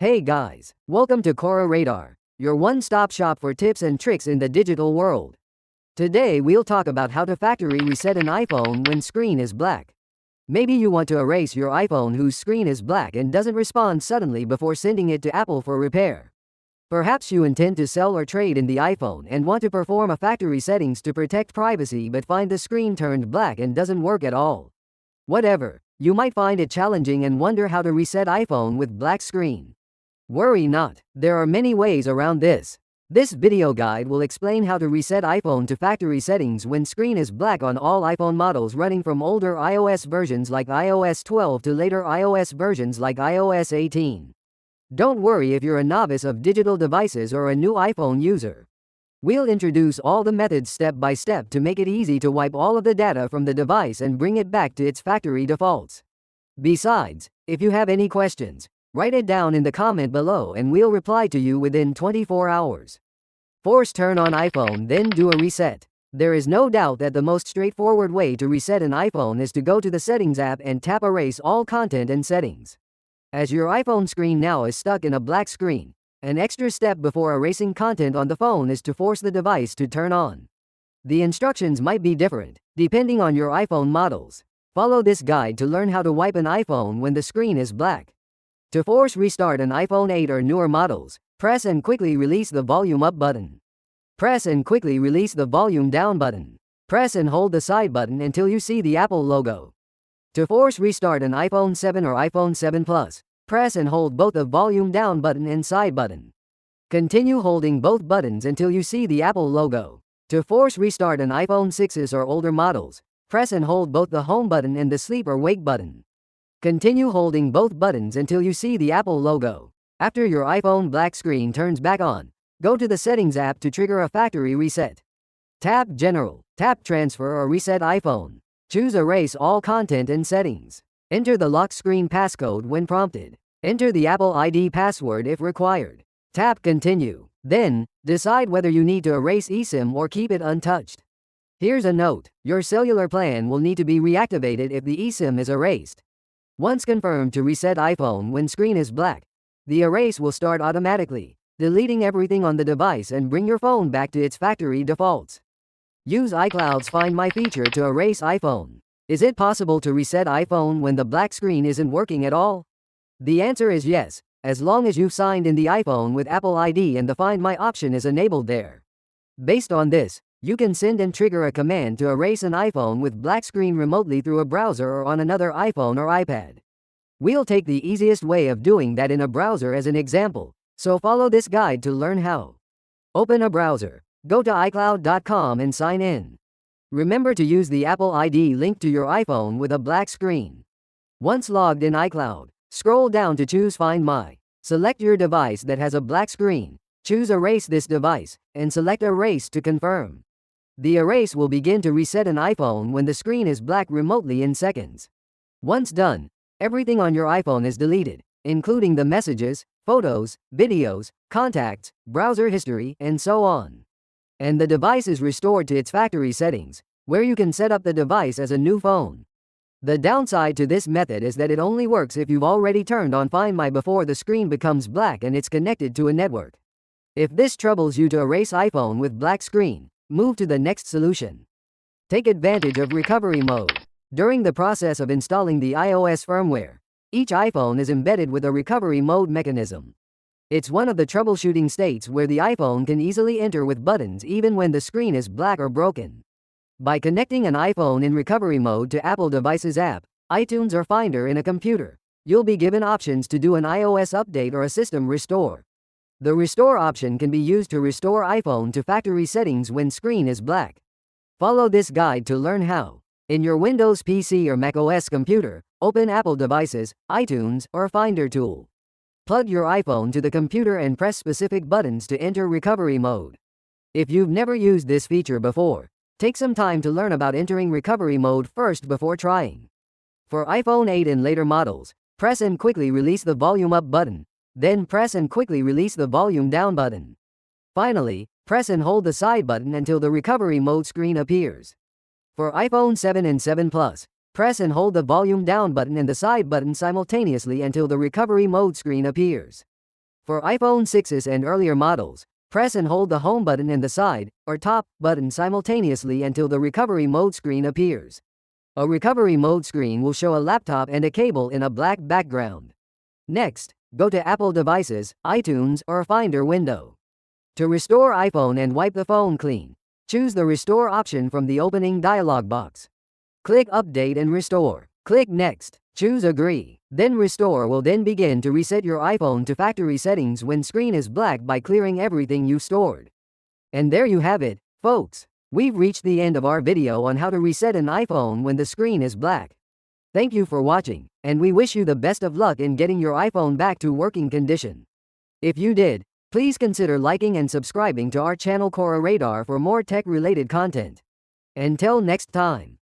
Hey guys, welcome to Cora Radar, your one-stop shop for tips and tricks in the digital world. Today we'll talk about how to factory reset an iPhone when screen is black. Maybe you want to erase your iPhone whose screen is black and doesn't respond suddenly before sending it to Apple for repair. Perhaps you intend to sell or trade in the iPhone and want to perform a factory settings to protect privacy but find the screen turned black and doesn't work at all. Whatever, you might find it challenging and wonder how to reset iPhone with black screen. Worry not, there are many ways around this. This video guide will explain how to reset iPhone to factory settings when screen is black on all iPhone models running from older iOS versions like iOS 12 to later iOS versions like iOS 18. Don't worry if you're a novice of digital devices or a new iPhone user. We'll introduce all the methods step by step to make it easy to wipe all of the data from the device and bring it back to its factory defaults. Besides, if you have any questions, write it down in the comment below and we'll reply to you within 24 hours. Force turn on iPhone, then do a reset. There is no doubt that the most straightforward way to reset an iPhone is to go to the Settings app and tap Erase All Content and Settings. As your iPhone screen now is stuck in a black screen, an extra step before erasing content on the phone is to force the device to turn on. The instructions might be different, depending on your iPhone models. Follow this guide to learn how to wipe an iPhone when the screen is black. To force restart an iPhone 8 or newer models, press and quickly release the volume up button. Press and quickly release the volume down button. Press and hold the side button until you see the Apple logo. To force restart an iPhone 7 or iPhone 7 Plus, press and hold both the volume down button and side button. Continue holding both buttons until you see the Apple logo. To force restart an iPhone 6s or older models, press and hold both the home button and the sleep or wake button. Continue holding both buttons until you see the Apple logo. After your iPhone black screen turns back on, go to the Settings app to trigger a factory reset. Tap General, tap Transfer or Reset iPhone. Choose Erase All Content and Settings. Enter the lock screen passcode when prompted. Enter the Apple ID password if required. Tap Continue. Then, decide whether you need to erase eSIM or keep it untouched. Here's a note, your cellular plan will need to be reactivated if the eSIM is erased. Once confirmed to reset iPhone when screen is black, the erase will start automatically, deleting everything on the device and bring your phone back to its factory defaults. Use iCloud's Find My feature to erase iPhone. Is it possible to reset iPhone when the black screen isn't working at all? The answer is yes, as long as you've signed in the iPhone with Apple ID and the Find My option is enabled there. Based on this, you can send and trigger a command to erase an iPhone with black screen remotely through a browser or on another iPhone or iPad. We'll take the easiest way of doing that in a browser as an example, so follow this guide to learn how. Open a browser, go to iCloud.com and sign in. Remember to use the Apple ID linked to your iPhone with a black screen. Once logged in iCloud, scroll down to choose Find My. Select your device that has a black screen, choose Erase this device, and select Erase to confirm. The erase will begin to reset an iPhone when the screen is black remotely in seconds. Once done, everything on your iPhone is deleted, including the messages, photos, videos, contacts, browser history, and so on. And the device is restored to its factory settings, where you can set up the device as a new phone. The downside to this method is that it only works if you've already turned on Find My before the screen becomes black and it's connected to a network. If this troubles you to erase iPhone with black screen, move to the next solution. Take advantage of recovery mode. During the process of installing the iOS firmware, each iPhone is embedded with a recovery mode mechanism. It's one of the troubleshooting states where the iPhone can easily enter with buttons even when the screen is black or broken. By connecting an iPhone in recovery mode to Apple Devices app, iTunes or Finder in a computer, you'll be given options to do an iOS update or a system restore. The Restore option can be used to restore iPhone to factory settings when screen is black. Follow this guide to learn how. In your Windows PC or macOS computer, open Apple Devices, iTunes, or Finder tool. Plug your iPhone to the computer and press specific buttons to enter recovery mode. If you've never used this feature before, take some time to learn about entering recovery mode first before trying. For iPhone 8 and later models, press and quickly release the volume up button, then press and quickly release the volume down button. Finally, press and hold the side button until the recovery mode screen appears. For iPhone 7 and 7 Plus, Press and hold the volume down button and the side button simultaneously until the recovery mode screen appears. For iPhone 6s and earlier models, press and hold the home button and the side or top button simultaneously until the recovery mode screen appears. A recovery mode screen will show a laptop and a cable in a black background. Next, go to Apple devices, iTunes, or Finder window. To restore iPhone and wipe the phone clean, choose the Restore option from the opening dialog box. Click Update and Restore. Click Next. Choose Agree. Then Restore will then begin to reset your iPhone to factory settings when screen is black by clearing everything you stored. And there you have it, folks. We've reached the end of our video on how to reset an iPhone when the screen is black. Thank you for watching, and we wish you the best of luck in getting your iPhone back to working condition. If you did, please consider liking and subscribing to our channel Cora Radar for more tech-related content. Until next time.